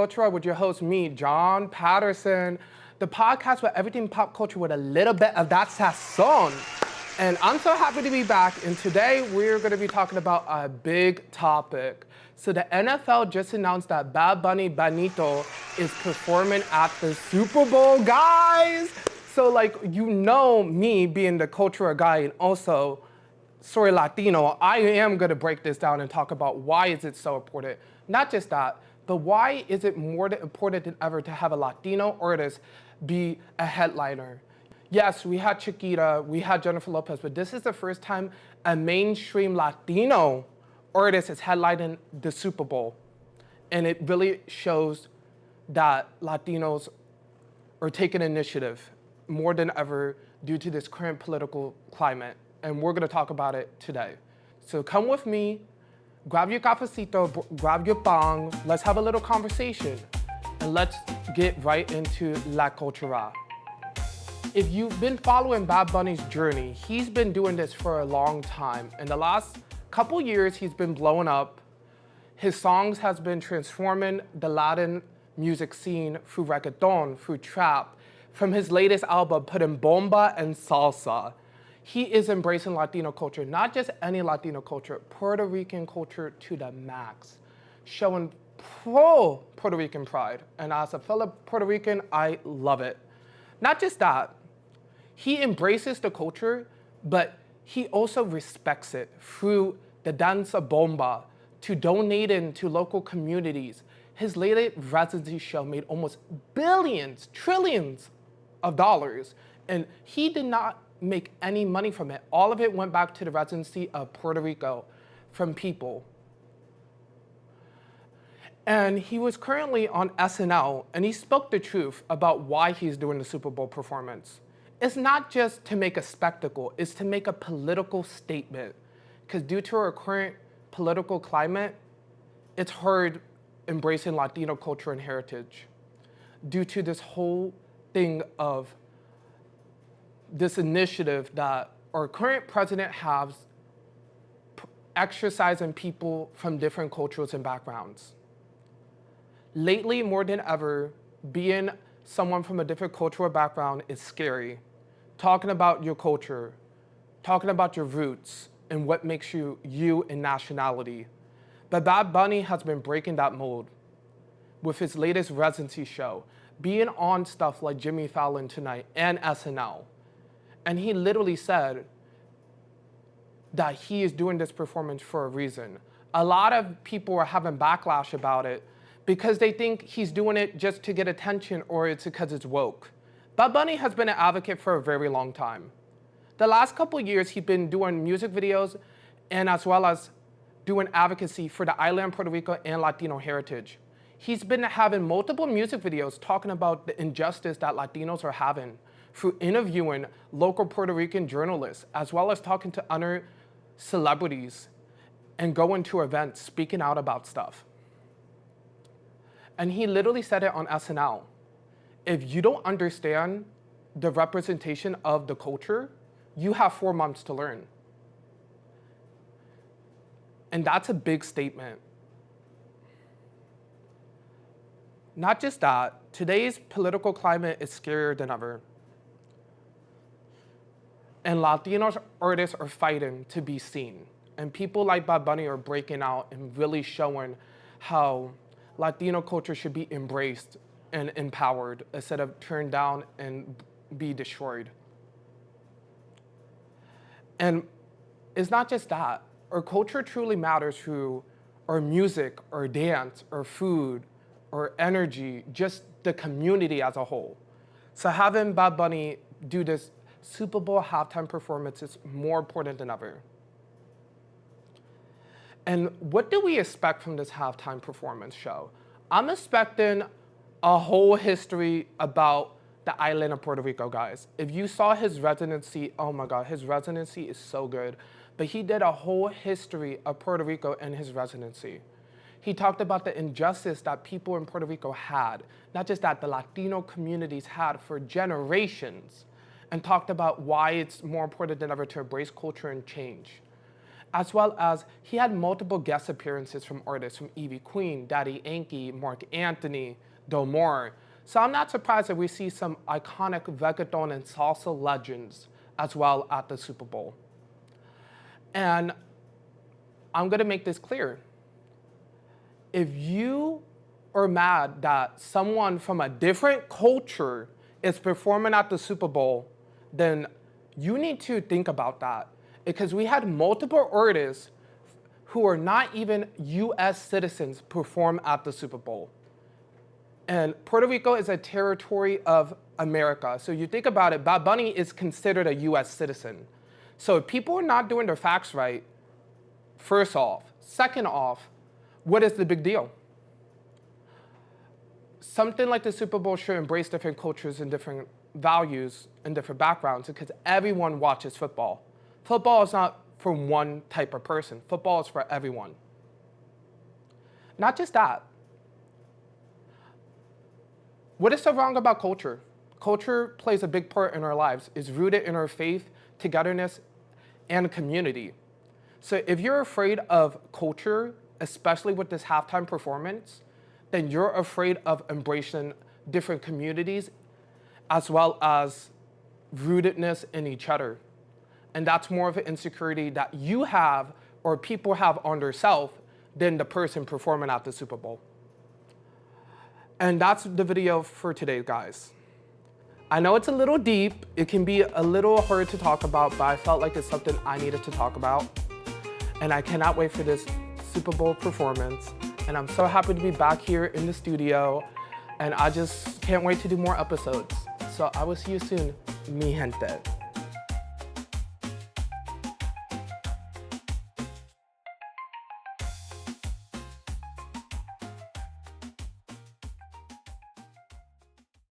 Cultura with your host, me, John Patterson, the podcast where everything pop culture with a little bit of that sazon. And I'm so happy to be back, and today we're going to be talking about a big topic. So the NFL just announced that Bad Bunny Benito is performing at the Super Bowl, guys! So me being the Cultura guy and also soy Latino, I am going to break this down and talk about why is it so important. Not just that, but why is it more important than ever to have a Latino artist be a headliner? Yes, we had Chiquita, we had Jennifer Lopez, but this is the first time a mainstream Latino artist is headlining the Super Bowl. And it really shows that Latinos are taking initiative more than ever due to this current political climate. And we're gonna talk about it today. So come with me, grab your cafecito, grab your bong, let's have a little conversation, and let's get right into La Cultura. If you've been following Bad Bunny's journey, he's been doing this for a long time. In the last couple years, he's been blowing up. His songs has been transforming the Latin music scene through reggaeton, through trap. From his latest album, putting bomba and salsa. He is embracing Latino culture, not just any Latino culture, Puerto Rican culture to the max, showing pro-Puerto Rican pride. And as a fellow Puerto Rican, I love it. Not just that, he embraces the culture, but he also respects it through the danza bomba, to donating to local communities. His latest residency show made almost billions, trillions of dollars, and he did not make any money from it. All of it went back to the residency of Puerto Rico from people. And he was currently on SNL, and he spoke the truth about why he's doing the Super Bowl performance. It's not just to make a spectacle, it's to make a political statement. Because due to our current political climate, it's hard embracing Latino culture and heritage. Due to this whole thing of this initiative that our current president has exercising people from different cultures and backgrounds. Lately, more than ever, being someone from a different cultural background is scary. Talking about your culture, talking about your roots, and what makes you you in nationality. But Bad Bunny has been breaking that mold with his latest residency show, being on stuff like Jimmy Fallon Tonight and SNL. And he literally said that he is doing this performance for a reason. A lot of people are having backlash about it because they think he's doing it just to get attention or it's because it's woke. Bad Bunny has been an advocate for a very long time. The last couple years, he's been doing music videos and as well as doing advocacy for the island, Puerto Rico, and Latino heritage. He's been having multiple music videos talking about the injustice that Latinos are having through interviewing local Puerto Rican journalists, as well as talking to other celebrities and going to events, speaking out about stuff. And he literally said it on SNL. If you don't understand the representation of the culture, you have 4 months to learn. And that's a big statement. Not just that, today's political climate is scarier than ever. And Latino artists are fighting to be seen. And people like Bad Bunny are breaking out and really showing how Latino culture should be embraced and empowered instead of turned down and be destroyed. And it's not just that. Our culture truly matters through our music, our dance, our food, our energy, just the community as a whole. So having Bad Bunny do this Super Bowl halftime performance is more important than ever. And what do we expect from this halftime performance show? I'm expecting a whole history about the island of Puerto Rico, guys. If you saw his residency, oh my God, his residency is so good. But he did a whole history of Puerto Rico in his residency. He talked about the injustice that people in Puerto Rico had, not just that, the Latino communities had for generations, and talked about why it's more important than ever to embrace culture and change. as well as he had multiple guest appearances from artists from Ivy Queen, Daddy Yankee, Mark Anthony, Del Mar. So I'm not surprised that we see some iconic reggaeton and salsa legends as well at the Super Bowl. And I'm gonna make this clear. If you are mad that someone from a different culture is performing at the Super Bowl, then you need to think about that. Because we had multiple artists who are not even US citizens perform at the Super Bowl. And Puerto Rico is a territory of America. So you think about it, Bad Bunny is considered a US citizen. So if people are not doing their facts right, first off. Second off, what is the big deal? Something like the Super Bowl should embrace different cultures and different values and different backgrounds because everyone watches football. Football is not for one type of person. Football is for everyone. Not just that. What is so wrong about culture? Culture plays a big part in our lives. It's rooted in our faith, togetherness, and community. So if you're afraid of culture, especially with this halftime performance, then you're afraid of embracing different communities as well as rootedness in each other. And that's more of an insecurity that you have or people have on their self than the person performing at the Super Bowl. And that's the video for today, guys. I know it's a little deep, it can be a little hard to talk about, but I felt like it's something I needed to talk about. And I cannot wait for this Super Bowl performance. And I'm so happy to be back here in the studio. And I just can't wait to do more episodes. So I will see you soon, mi gente.